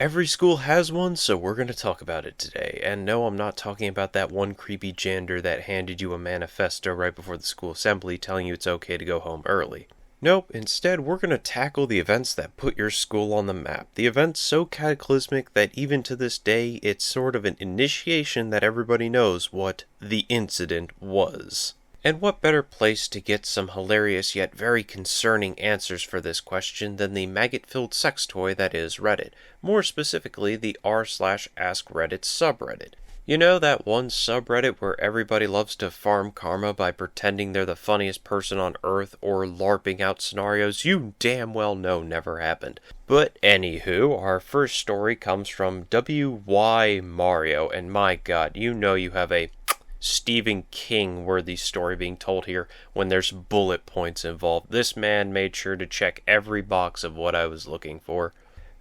Every school has one, so we're going to talk about it today. And no, I'm not talking about that one creepy janitor that handed you a manifesto right before the school assembly telling you it's okay to go home early. Nope, instead we're going to tackle the events that put your school on the map. The events so cataclysmic that even to this day, it's sort of an initiation that everybody knows what the incident was. And what better place to get some hilarious yet very concerning answers for this question than the maggot-filled sex toy that is Reddit, more specifically the r/Ask Reddit subreddit. You know, that one subreddit where everybody loves to farm karma by pretending they're the funniest person on earth or LARPing out scenarios you damn well know never happened. But anywho, our first story comes from WY Mario, and my god, you know you have a Stephen King worthy story being told here when there's bullet points involved. This man made sure to check every box of what I was looking for.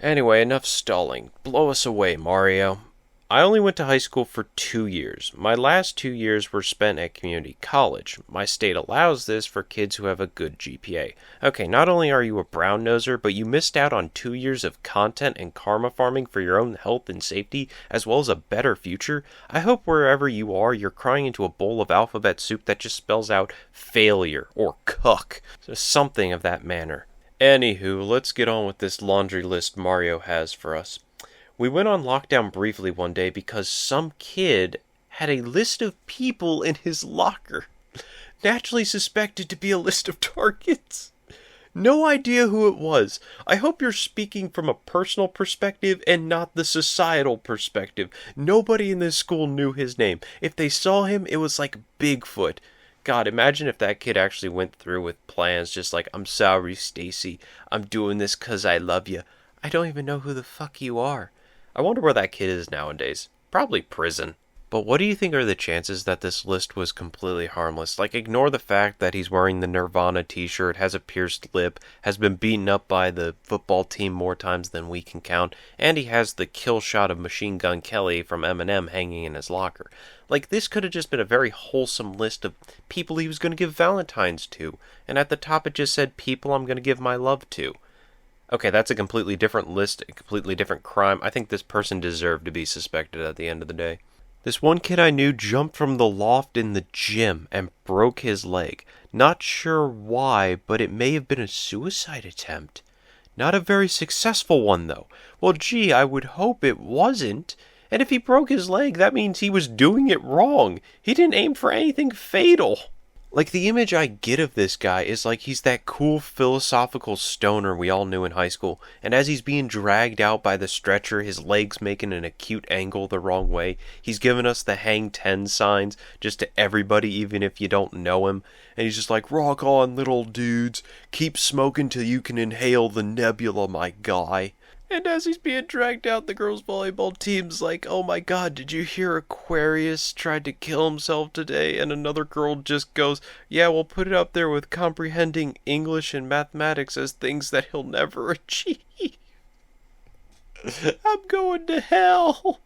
Anyway, enough stalling. Blow us away, Mario. I only went to high school for 2 years. My last 2 years were spent at community college. My state allows this for kids who have a good GPA. Okay, not only are you a brown noser, but you missed out on 2 years of content and karma farming for your own health and safety, as well as a better future. I hope wherever you are, you're crying into a bowl of alphabet soup that just spells out failure or cuck. So something of that manner. Anywho, let's get on with this laundry list Mario has for us. We went on lockdown briefly one day because some kid had a list of people in his locker, naturally suspected to be a list of targets. No idea who it was. I hope you're speaking from a personal perspective and not the societal perspective. Nobody in this school knew his name. If they saw him, it was like Bigfoot. God, imagine if that kid actually went through with plans just like, I'm sorry, Stacy. I'm doing this 'cause I love you. I don't even know who the fuck you are. I wonder where that kid is nowadays. Probably prison. But what do you think are the chances that this list was completely harmless? Like, ignore the fact that he's wearing the Nirvana t-shirt, has a pierced lip, has been beaten up by the football team more times than we can count, and he has the kill shot of Machine Gun Kelly from Eminem hanging in his locker. Like, this could have just been a very wholesome list of people he was going to give Valentines to, and at the top it just said, people I'm going to give my love to. Okay, that's a completely different list, a completely different crime. I think this person deserved to be suspected at the end of the day. This one kid I knew jumped from the loft in the gym and broke his leg. Not sure why, but it may have been a suicide attempt. Not a very successful one, though. Well, gee, I would hope it wasn't. And if he broke his leg, that means he was doing it wrong. He didn't aim for anything fatal. Like, the image I get of this guy is like he's that cool philosophical stoner we all knew in high school, and as he's being dragged out by the stretcher, his legs making an acute angle the wrong way, he's giving us the hang 10 signs just to everybody, even if you don't know him, and he's just like, rock on, little dudes, keep smoking till you can inhale the nebula, my guy. And as he's being dragged out, the girls' volleyball team's like, oh my god, did you hear Aquarius tried to kill himself today? And another girl just goes, yeah, we'll put it up there with comprehending English and mathematics as things that he'll never achieve. I'm going to hell.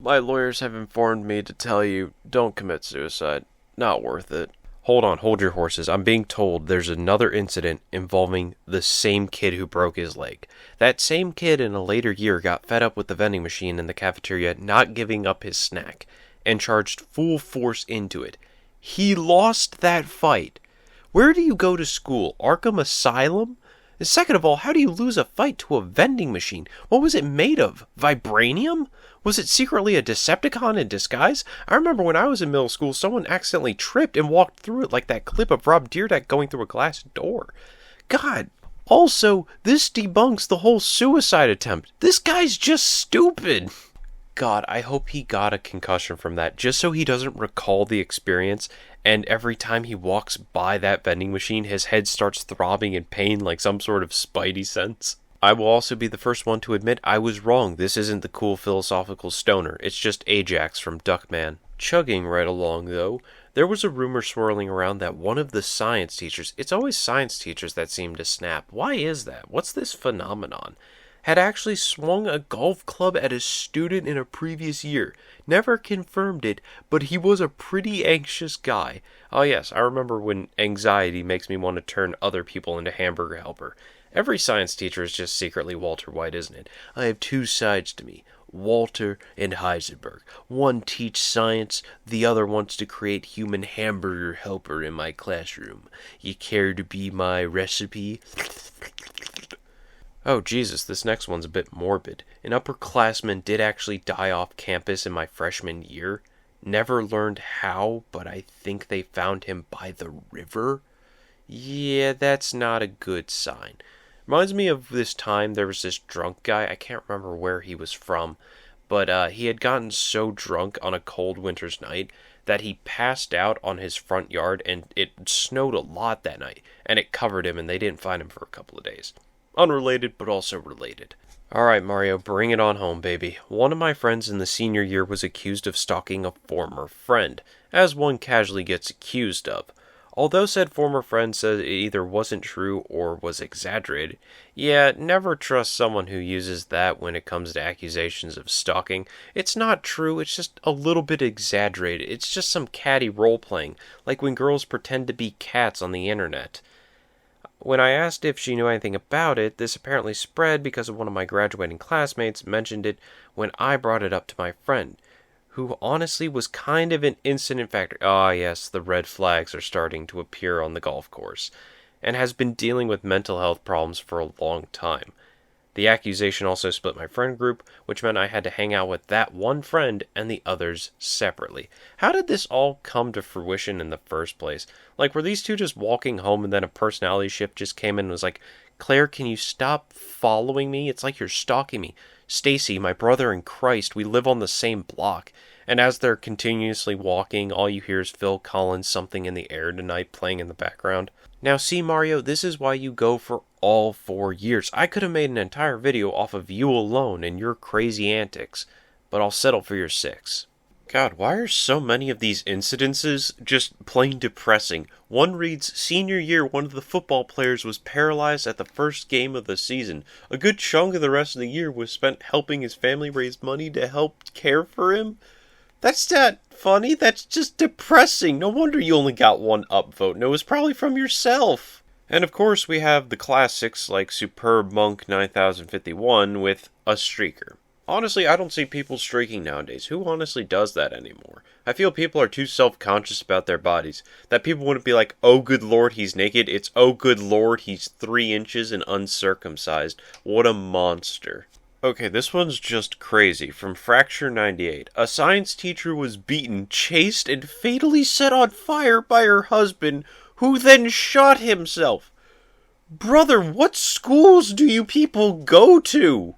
My lawyers have informed me to tell you, don't commit suicide. Not worth it. Hold your horses. I'm being told there's another incident involving the same kid who broke his leg. That same kid in a later year got fed up with the vending machine in the cafeteria not giving up his snack and charged full force into it. He lost that fight. Where do you go to school? Arkham Asylum? And second of all, how do you lose a fight to a vending machine? What was it made of? Vibranium? Was it secretly a Decepticon in disguise? I remember when I was in middle school, someone accidentally tripped and walked through it like that clip of Rob Dyrdek going through a glass door. God. Also, this debunks the whole suicide attempt. This guy's just stupid. God, I hope he got a concussion from that, just so he doesn't recall the experience, and every time he walks by that vending machine, his head starts throbbing in pain like some sort of spidey sense. I will also be the first one to admit I was wrong. This isn't the cool philosophical stoner. It's just Ajax from Duckman. Chugging right along, though, there was a rumor swirling around that one of the science teachers, it's always science teachers that seem to snap. Why is that? What's this phenomenon? had actually swung a golf club at a student in a previous year. Never confirmed it, but he was a pretty anxious guy. Oh yes, I remember when anxiety makes me want to turn other people into hamburger helper. Every science teacher is just secretly Walter White, isn't it? I have two sides to me. Walter and Heisenberg. One teaches science, the other wants to create human hamburger helper in my classroom. You care to be my recipe? Oh, Jesus, this next one's a bit morbid. An upperclassman did actually die off campus in my freshman year. Never learned how, but I think they found him by the river. Yeah, that's not a good sign. Reminds me of this time there was this drunk guy. I can't remember where he was from, but he had gotten so drunk on a cold winter's night that he passed out on his front yard, and it snowed a lot that night, and it covered him, and they didn't find him for a couple of days. Unrelated, but also related. Alright, Mario, bring it on home, baby. One of my friends in the senior year was accused of stalking a former friend, as one casually gets accused of. Although said former friend said it either wasn't true or was exaggerated, never trust someone who uses that when it comes to accusations of stalking. It's not true, it's just a little bit exaggerated. It's just some catty role-playing, like when girls pretend to be cats on the internet. When I asked if she knew anything about it, this apparently spread because of one of my graduating classmates mentioned it when I brought it up to my friend, who honestly was kind of an incident factor. Ah, yes, the red flags are starting to appear on the golf course, and has been dealing with mental health problems for a long time. The accusation also split my friend group, which meant I had to hang out with that one friend and the others separately. How did this all come to fruition in the first place? Like, were these two just walking home and then a personality shift just came in and was like, Claire, can you stop following me? It's like you're stalking me. Stacy, my brother in Christ, we live on the same block. And as they're continuously walking, all you hear is Phil Collins' Something in the Air Tonight playing in the background. Now see, Mario, this is why you go for all 4 years. I could have made an entire video off of you alone and your crazy antics, but I'll settle for your 6. God, why are so many of these incidences just plain depressing? One reads, senior year, one of the football players was paralyzed at the first game of the season. A good chunk of the rest of the year was spent helping his family raise money to help care for him. That's not funny, that's just depressing. No wonder you only got one upvote, and it was probably from yourself. And of course we have the classics like Superb Monk 9051 with a streaker. Honestly, I don't see people streaking nowadays. Who honestly does that anymore? I feel people are too self-conscious about their bodies. That people wouldn't be like, oh good lord, he's naked. It's, oh good lord, he's 3 inches and uncircumcised. What a monster. Okay, this one's just crazy. From Fracture 98. A science teacher was beaten, chased, and fatally set on fire by her husband, who then shot himself. Brother, what schools do you people go to?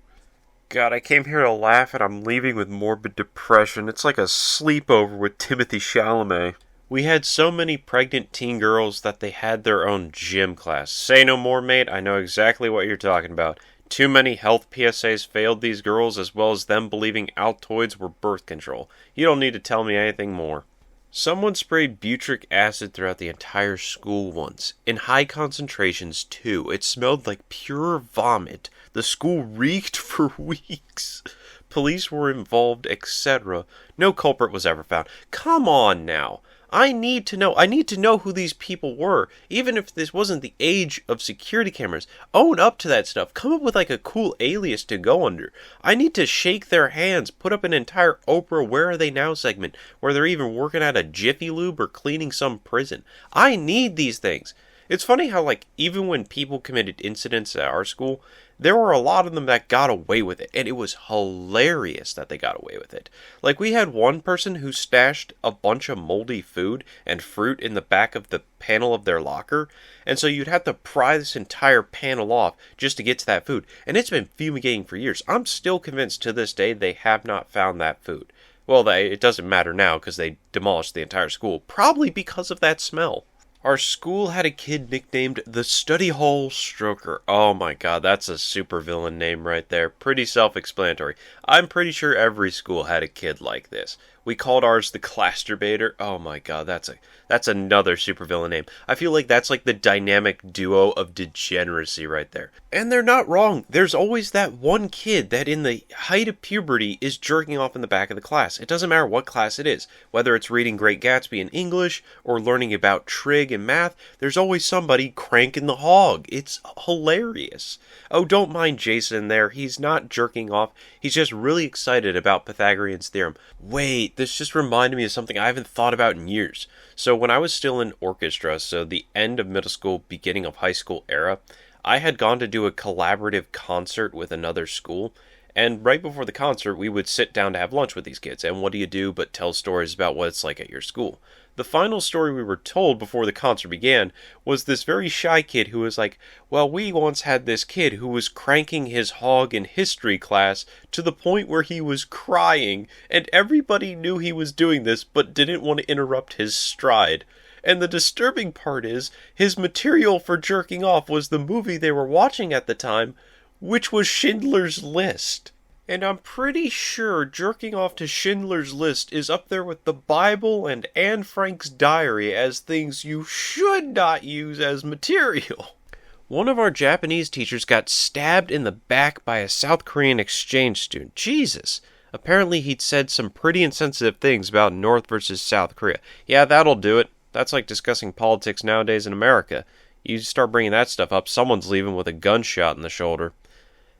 God, I came here to laugh and I'm leaving with morbid depression. It's like a sleepover with Timothée Chalamet. We had so many pregnant teen girls that they had their own gym class. Say no more, mate. I know exactly what you're talking about. Too many health PSAs failed these girls, as well as them believing Altoids were birth control. You don't need to tell me anything more. Someone sprayed butyric acid throughout the entire school once. In high concentrations, too. It smelled like pure vomit. The school reeked for weeks. Police were involved, etc. No culprit was ever found. Come on now. I need to know who these people were. Even if this wasn't the age of security cameras. Own up to that stuff. Come up with like a cool alias to go under. I need to shake their hands. Put up an entire Oprah Where Are They Now segment where they're even working at a Jiffy Lube or cleaning some prison. I need these things. It's funny how, like, even when people committed incidents at our school, there were a lot of them that got away with it, and it was hilarious that they got away with it. Like, we had one person who stashed a bunch of moldy food and fruit in the back of the panel of their locker, and so you'd have to pry this entire panel off just to get to that food, and it's been fumigating for years. I'm still convinced to this day they have not found that food. Well, it doesn't matter now because they demolished the entire school, probably because of that smell. Our school had a kid nicknamed the Study Hall Stroker. Oh my god, that's a supervillain name right there. Pretty self-explanatory. I'm pretty sure every school had a kid like this. We called ours the Clasturbator. Oh my god, that's another supervillain name. I feel like that's like the dynamic duo of degeneracy right there. And they're not wrong. There's always that one kid that in the height of puberty is jerking off in the back of the class. It doesn't matter what class it is. Whether it's reading Great Gatsby in English or learning about trig and math, there's always somebody cranking the hog. It's hilarious. Oh, don't mind Jason there. He's not jerking off. He's just really excited about Pythagorean's theorem. Wait, this just reminded me of something I haven't thought about in years. So when I was still in orchestra, so the end of middle school, beginning of high school era, I had gone to do a collaborative concert with another school. And right before the concert, we would sit down to have lunch with these kids. And what do you do but tell stories about what it's like at your school? The final story we were told before the concert began was this very shy kid who was like, well, we once had this kid who was cranking his hog in history class to the point where he was crying, and everybody knew he was doing this but didn't want to interrupt his stride. And the disturbing part is, his material for jerking off was the movie they were watching at the time, which was Schindler's List. And I'm pretty sure jerking off to Schindler's List is up there with the Bible and Anne Frank's diary as things you should not use as material. One of our Japanese teachers got stabbed in the back by a South Korean exchange student. Jesus. Apparently he'd said some pretty insensitive things about North versus South Korea. Yeah, that'll do it. That's like discussing politics nowadays in America. You start bringing that stuff up, someone's leaving with a gunshot in the shoulder.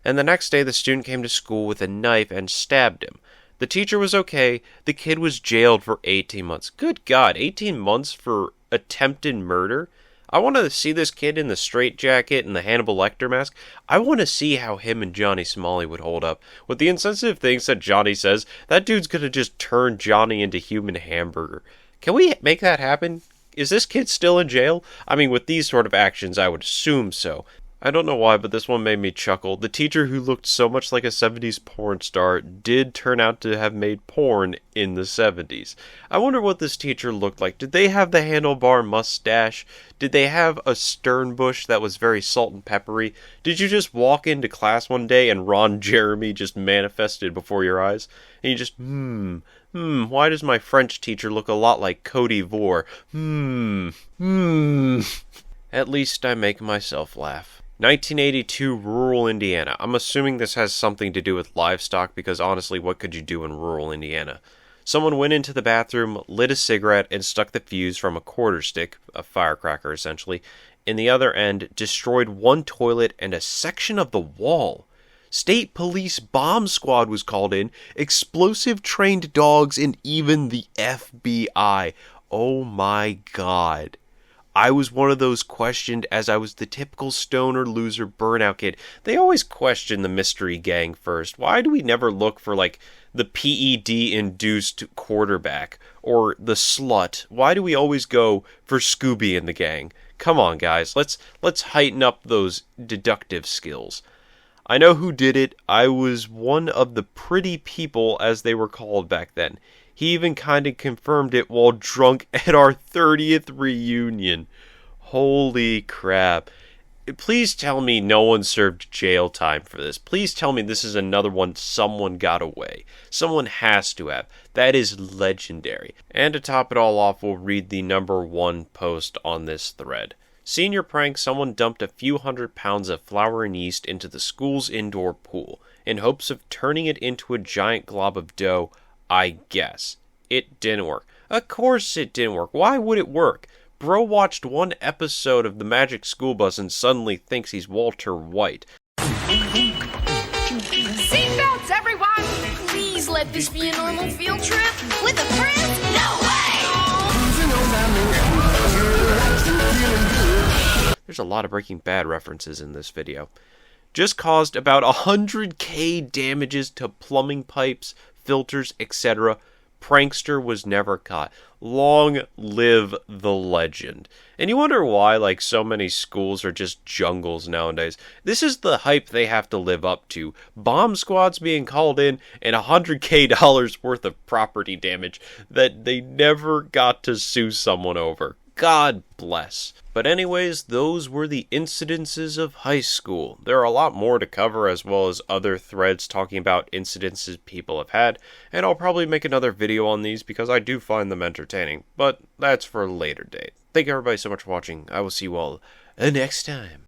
And the next day the student came to school with a knife and stabbed him. The teacher was okay, the kid was jailed for 18 months. Good God, 18 months for attempted murder? I want to see this kid in the straitjacket and the Hannibal Lecter mask. I want to see how him and Johnny Smalley would hold up. With the insensitive things that Johnny says, that dude's gonna just turn Johnny into human hamburger. Can we make that happen? Is this kid still in jail? I mean, with these sort of actions, I would assume so. I don't know why, but this one made me chuckle. The teacher who looked so much like a 70s porn star did turn out to have made porn in the 70s. I wonder what this teacher looked like. Did they have the handlebar mustache? Did they have a stern bush that was very salt and peppery? Did you just walk into class one day and Ron Jeremy just manifested before your eyes? And you just, why does my French teacher look a lot like Cody Vore? At least I make myself laugh. 1982, rural Indiana. I'm assuming this has something to do with livestock because honestly, what could you do in rural Indiana? Someone went into the bathroom, lit a cigarette, and stuck the fuse from a quarter stick, a firecracker essentially, in the other end, destroyed one toilet and a section of the wall. State police bomb squad was called in, explosive trained dogs, and even the FBI. Oh my God. I was one of those questioned as I was the typical stoner loser burnout kid. They always question the mystery gang first. Why do we never look for like the PED-induced quarterback or the slut? Why do we always go for Scooby and the gang? Come on, guys. Let's heighten up those deductive skills. I know who did it. I was one of the pretty people, as they were called back then. He even kind of confirmed it while drunk at our 30th reunion. Holy crap. Please tell me no one served jail time for this. Please tell me this is another one someone got away. Someone has to have. That is legendary. And to top it all off, we'll read the #1 post on this thread. Senior prank, someone dumped a few £100 of flour and yeast into the school's indoor pool in hopes of turning it into a giant glob of dough. I guess. It didn't work. Of course it didn't work. Why would it work? Bro watched one episode of The Magic School Bus and suddenly thinks he's Walter White. Seatbelts, everyone! Please let this be a normal field trip. With a friend? No way! There's a lot of Breaking Bad references in this video. Just caused about 100K damages to plumbing pipes, filters, etc. Prankster was never caught. Long live the legend. And you wonder why, like, so many schools are just jungles nowadays. This is the hype they have to live up to. Bomb squads being called in and $100K worth of property damage that they never got to sue someone over. God bless. But anyways, those were the incidences of high school. There are a lot more to cover, as well as other threads talking about incidences people have had, and I'll probably make another video on these because I do find them entertaining, but that's for a later date. Thank you everybody so much for watching. I will see you all next time.